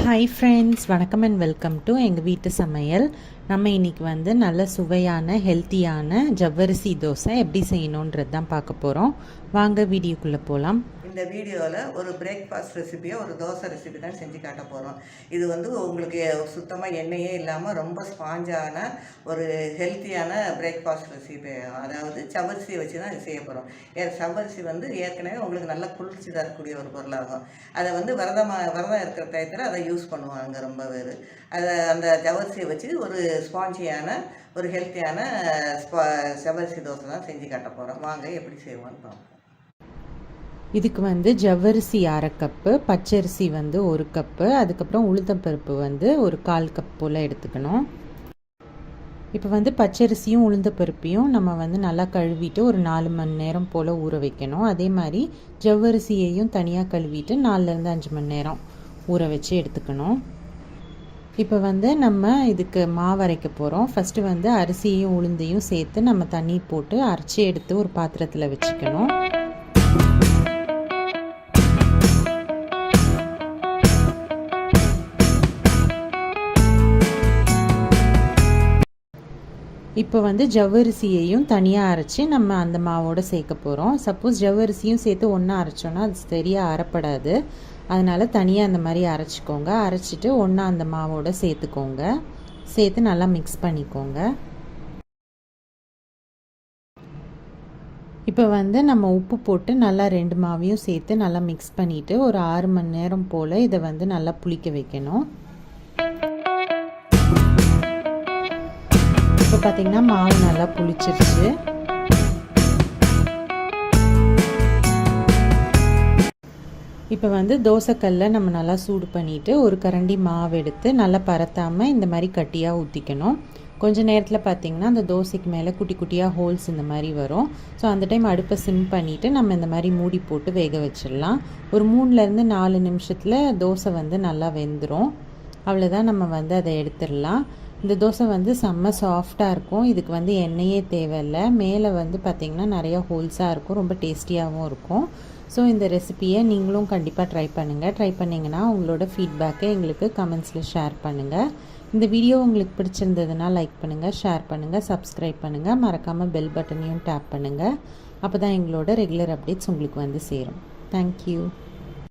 Hi friends, வணக்கம் and welcome to எங்கள் வீட்டு சமையல். நம்ம இன்றைக்கி வந்து நல்ல சுவையான ஹெல்த்தியான ஜவ்வரிசி தோசை எப்படி செய்யணுன்றது தான் பார்க்க போகிறோம். வாங்க வீடியோக்குள்ளே போகலாம். இந்த வீடியோவில் ஒரு பிரேக்ஃபாஸ்ட் ரெசிபியை ஒரு தோசை ரெசிபி தான் செஞ்சு காட்ட போகிறோம். இது வந்து உங்களுக்கு சுத்தமாக எண்ணெயே இல்லாமல் ரொம்ப ஸ்பாஞ்சான ஒரு ஹெல்த்தியான பிரேக்ஃபாஸ்ட் ரெசிபி. அதாவது சவ்வரிசியை வச்சு தான் செய்ய போகிறோம். சவ்வரிசி வந்து ஏற்கனவே உங்களுக்கு நல்லா குளிர்ச்சி தரக்கூடிய ஒரு பொருளாகும். அதை வந்து விரதம் இருக்கிற டயத்தில் அதை யூஸ் பண்ணுவாங்க ரொம்ப பேர். அந்த ஜவ்வரிசியை வச்சு ஒரு ஸ்பாஞ்சியான ஒரு ஹெல்த்தியான ஜவ்வரிசி தோசை தான் செஞ்சு காட்ட போகிறோம். வாங்க எப்படி செய்வோன்னு பார்ப்போம். இதுக்கு வந்து ஜவ்வரிசி 1/2 கப்பு, பச்சரிசி வந்து 1 கப்பு, அதுக்கப்புறம் உளுத்தம்பருப்பு வந்து ஒரு 1/4 கப் போல் எடுத்துக்கணும். இப்போ வந்து பச்சரிசியும் உளுந்தப்பருப்பையும் நம்ம வந்து நல்லா கழுவிட்டு ஒரு 4 மணி நேரம் போல் ஊற வைக்கணும். அதே மாதிரி ஜவ்வரிசியையும் தனியாக கழுவிட்டு 4லேருந்து 5 மணி நேரம் ஊற வச்சு எடுத்துக்கணும். இப்போ வந்து நம்ம இதுக்கு மாவு அரைக்க போகிறோம். ஃபஸ்ட்டு வந்து அரிசியையும் உளுந்தையும் சேர்த்து நம்ம தண்ணி போட்டு அரைச்சி எடுத்து ஒரு பாத்திரத்தில் வச்சுக்கணும். இப்போ வந்து ஜவ்வரிசியையும் தனியாக அரைச்சி நம்ம அந்த மாவோடு சேர்க்க போகிறோம். சப்போஸ் ஜவ்வரிசியும் சேர்த்து ஒன்றா அரைச்சோன்னா அது சரியாக அரைப்படாது. அதனால் தனியாக அந்த மாதிரி அரைச்சிக்கோங்க. அரைச்சிட்டு ஒன்றா அந்த மாவோடு சேர்த்துக்கோங்க. சேர்த்து நல்லா மிக்ஸ் பண்ணிக்கோங்க. இப்போ வந்து நம்ம உப்பு போட்டு நல்லா 2 மாவையும் சேர்த்து நல்லா மிக்ஸ் பண்ணிவிட்டு ஒரு 6 மணி நேரம் போல் இதை வந்து நல்லா புளிக்க வைக்கணும். இப்போ பார்த்திங்கன்னா மாவு நல்லா புளிச்சிருச்சு. இப்போ வந்து தோசைக்கல்ல நம்ம நல்லா சூடு பண்ணிவிட்டு ஒரு கரண்டி மாவு எடுத்து நல்லா பரத்தாமல் இந்த மாதிரி கட்டியாக ஊற்றிக்கணும். கொஞ்சம் நேரத்தில் பார்த்திங்கன்னா அந்த தோசைக்கு மேலே குட்டி குட்டியாக ஹோல்ஸ் இந்த மாதிரி வரும். ஸோ அந்த டைம் அடுப்பை சிம் பண்ணிவிட்டு நம்ம இந்த மாதிரி மூடி போட்டு வேக வச்சிடலாம். ஒரு 3லேருந்து 4 நிமிஷத்தில் தோசை வந்து நல்லா வெந்துடும். அவ்வளோதான், நம்ம வந்து அதை எடுத்துடலாம். இந்த தோசை வந்து செம்ம சாஃப்டாக இருக்கும். இதுக்கு வந்து எண்ணெயே தேவையில்லை. மேலே வந்து பார்த்திங்கன்னா நிறையா ஹோல்ஸாக இருக்கும். ரொம்ப டேஸ்டியாகவும் இருக்கும். ஸோ இந்த ரெசிப்பியை நீங்களும் கண்டிப்பாக ட்ரை பண்ணுங்கள். ட்ரை பண்ணிங்கன்னா உங்களோட ஃபீட்பேக்கை எங்களுக்கு கமெண்ட்ஸில் ஷேர் பண்ணுங்கள். இந்த வீடியோ உங்களுக்கு பிடிச்சிருந்ததுன்னா லைக் பண்ணுங்கள், ஷேர் பண்ணுங்கள், சப்ஸ்கிரைப் பண்ணுங்கள். மறக்காமல் பெல் பட்டனையும் டேப் பண்ணுங்கள். அப்போ தான் எங்களோட ரெகுலர் அப்டேட்ஸ் உங்களுக்கு வந்து சேரும். தேங்க்யூ.